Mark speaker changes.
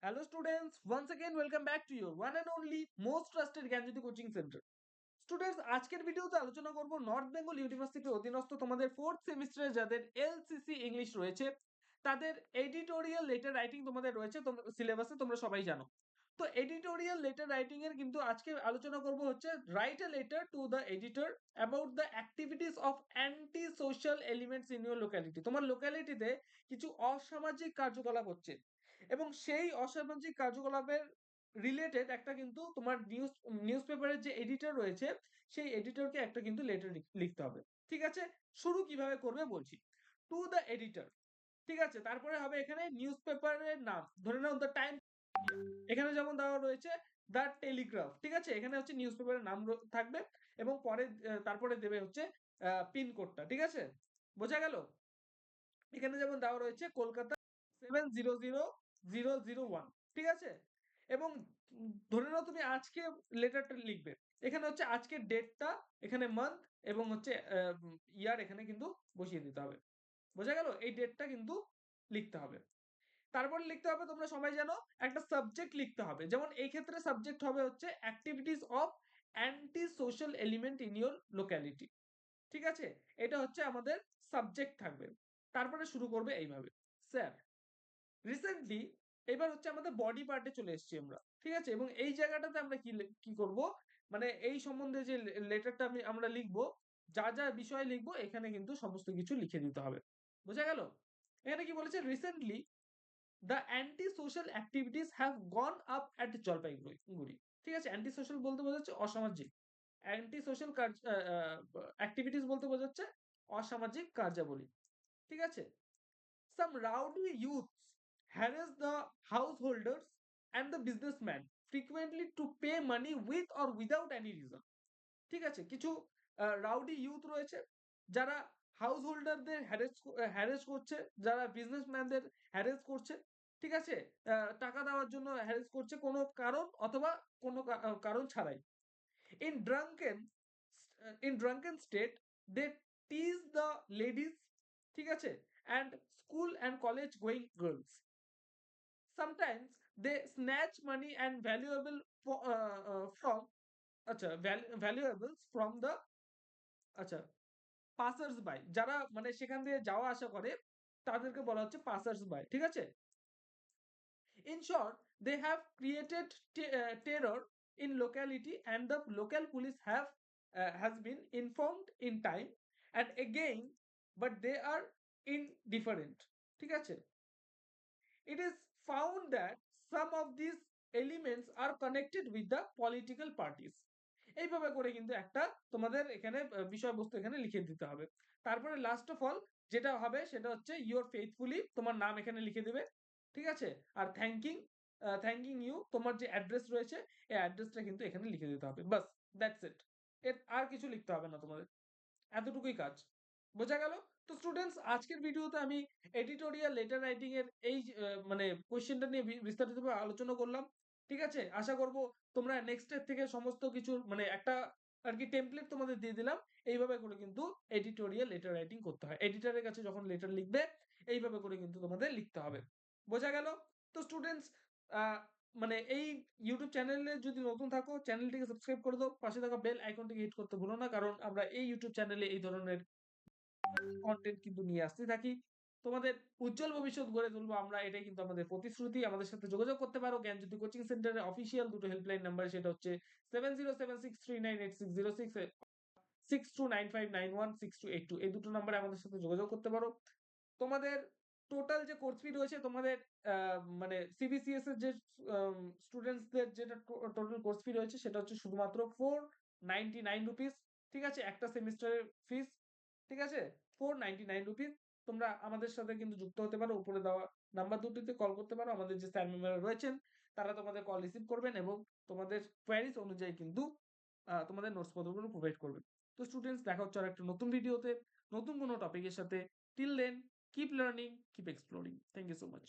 Speaker 1: Hello students, once again welcome back to your one and only most trusted Gyanjyoti coaching centre. Students, আজকের ভিডিওতে আলোচনা করব north Bengal ইউনিভার্সিটির অধীনস্থ তোমাদের 4th সেমিস্টারে যাদের এলসিসি ইংলিশ রয়েছে তাদের এডিটোরিয়াল লেটার রাইটিং তোমাদের রয়েছে সিলেবাসে, তোমরা সবাই জানো। তো এডিটোরিয়াল লেটার রাইটিং এর কিন্তু আজকে আলোচনা করব হচ্ছে write a letter to the editor about the activities of anti social elements in your locality. তোমার লোকালিটিতে কিছু অসামাজিক কার্যকলাপ হচ্ছে এবং সেই অসামাজিক কার্যকলাপের রিলেটেড একটা কিন্তু তোমার নিউজ পেপারের যে এডিটর রয়েছে সেই এডিটরকে একটা কিন্তু লেটার লিখতে হবে। ঠিক আছে, শুরু কিভাবে করবে বলছি। টু দ্য এডিটর, ঠিক আছে, তারপরে হবে এখানে নিউজ পেপারের নাম, ধরে নাও দ্য টাইম, এখানে যেমন দেওয়া রয়েছে দ্য টেলিগ্রাফ। ঠিক আছে, এখানে হচ্ছে নিউজ পেপারের নাম থাকবে এবং পরে তারপরে দেবে হচ্ছে পিনকোডটা। ঠিক আছে, বোঝা গেল? এখানে যেমন দেওয়া রয়েছে কলকাতা 700001। ঠিক আছে, এবং ধরে নাও তুমি আজকে লেটারটা লিখবে, এখানে হচ্ছে আজকের ডেটটা, এখানে মান্থ এবং হচ্ছে ইয়ার এখানে কিন্তু বসিয়ে দিতে হবে। বোঝা গেল? এই ডেটটা কিন্তু লিখতে হবে। তারপর লিখতে হবে, তোমরা সবাই জানো, একটা সাবজেক্ট লিখতে হবে। যেমন এই ক্ষেত্রে সাবজেক্ট হবে হচ্ছে activities of anti social element in your locality. ঠিক আছে, এটা হচ্ছে আমাদের সাবজেক্ট থাকবে। তারপরে শুরু করবে এইভাবে, স্যার রিসেন্টলি। এবার হচ্ছে আমাদের বডি পার্টে চলে এসেছি আমরা। ঠিক আছে, এবং এই জায়গাটাতে আমরা কি করব, মানে এই সম্বন্ধে যে লেটারটা আমরা লিখবো, যা যা বিষয় লিখবো এখানে কিন্তু সমস্ত কিছু লিখে দিতে হবে। বোঝা গেল? এখানে কি বলেছে, recently the anti social activities have gone up at Jalpaiguri. ঠিক আছে, অ্যান্টি সোশ্যাল বলতে বোঝাচ্ছে অসামাজিক, অ্যান্টি সোশ্যাল অ্যাক্টিভিটিস বলতে বোঝাচ্ছে অসামাজিক কার্যাবলী। ঠিক আছে, some rowdy youths harass the householders and the businessmen frequently to pay money with or without any reason. ঠিক আছে, কিছু রাউডি ইউথ রয়েছে যারা হাউস হোল্ডারদের হ্যারেস করছে, যারা বিজনেসম্যানদের হ্যারেস করছে। ঠিক আছে, টাকা দেওয়ার জন্য হ্যারেস করছে কোনো কারণ অথবা কোনো কারণ ছাড়াই। In drunken in drunken state they tease the ladies. ঠিক আছে, and school and college going girls. Sometimes they snatch money and from আচ্ছা valuables from the আচ্ছা পাসার্স বাই, যারা মানে সেখান দিয়ে যাওয়া আসা করে তাদেরকে বলা হচ্ছে পাসার্স বাই। ঠিক আছে, in short they have created terror in locality and the local police has been informed in time and again, but they are indifferent. ঠিক আছে, it is found that some of these elements are connected with the political parties. এইভাবে করে কিন্তু একটা তোমাদের এখানে বিষয়বস্তু এখানে লিখে দিতে হবে। তারপরে লাস্ট অফ অল যেটা হবে সেটা হচ্ছে ইউর ফেথফুলি, তোমার নাম এখানে লিখে দেবে। ঠিক আছে, আর থ্যাঙ্কিং ইউ, তোমার যে অ্যাড্রেস রয়েছে এই অ্যাড্রেসটা কিন্তু এখানে লিখে দিতে হবে। বাস, দ্যাটস ইট। এর আর কিছু লিখতে হবে না তোমাদের, এতটুকুই কাজ। বোঝা গেল? তো স্টুডেন্টস, আজকের ভিডিওতে আমি এডিটোরিয়াল লেটার রাইটিং এর এই মানে কোশ্চেনটা নিয়ে বিস্তারিতভাবে আলোচনা করলাম। ঠিক আছে, আশা করব তোমরা নেক্সট এর থেকে সমস্ত কিছু মানে একটা আর কি টেমপ্লেট তোমাদের দিয়ে দিলাম। এইভাবে করে কিন্তু এডিটোরিয়াল লেটার রাইটিং করতে হয়। এডিটরের কাছে যখন লেটার লিখবে এইভাবে করে কিন্তু তোমাদের লিখতে হবে। বোঝা গেল? তো স্টুডেন্টস, মানে এই ইউটিউব চ্যানেলে যদি নতুন থাকো চ্যানেলটিকে সাবস্ক্রাইব করে দাও, পাশে থাকা বেল আইকনটিকে হিট করতে ভুলো না, কারণ আমরা এই ইউটিউব চ্যানেলে এই ধরনের কন্টেন্ট কিন্তু নিয়ে আসতে থাকি। তোমাদের উজ্জ্বল ভবিষ্যৎ গড়ে তুলবো আমরা, এটাই কিন্তু আমাদের প্রতিশ্রুতি। আমাদের সাথে যোগাযোগ করতে পারো জ্ঞানজ্যোতি কোচিং সেন্টারের অফিসিয়াল দুটো হেল্পলাইন নাম্বার, সেটা হচ্ছে 7076398606, 6295916282, এই দুটো নাম্বারে আমাদের সাথে যোগাযোগ করতে পারো। তোমাদের টোটাল যে কোর্স ফি রয়েছে তোমাদের মানে সিবিসিএস এর যে স্টুডেন্টসদের যেটা টোটাল কোর্স ফি রয়েছে সেটা হচ্ছে শুধুমাত্র 499 রুপিস। ঠিক আছে, একটা সেমিস্টারের ফিস। ঠিক আছে, 499 রুপিস। তোমরা আমাদের সাথে কিন্তু যুক্ত হতে পারো, উপরে দেওয়া নাম্বার দুটিতে কল করতে পারো। আমাদের যে স্যার ম্যামরা রয়েছেন তারা তোমাদের কল রিসিভ করবেন এবং তোমাদের কোয়ারিজ অনুযায়ী কিন্তু তোমাদের নোটস পত্রগুলো প্রোভাইড করবেন। তো স্টুডেন্টস, দেখা হচ্ছে আর একটা নতুন ভিডিওতে নতুন কোনো টপিকের সাথে। Till then, keep learning, keep exploring. Thank you so much.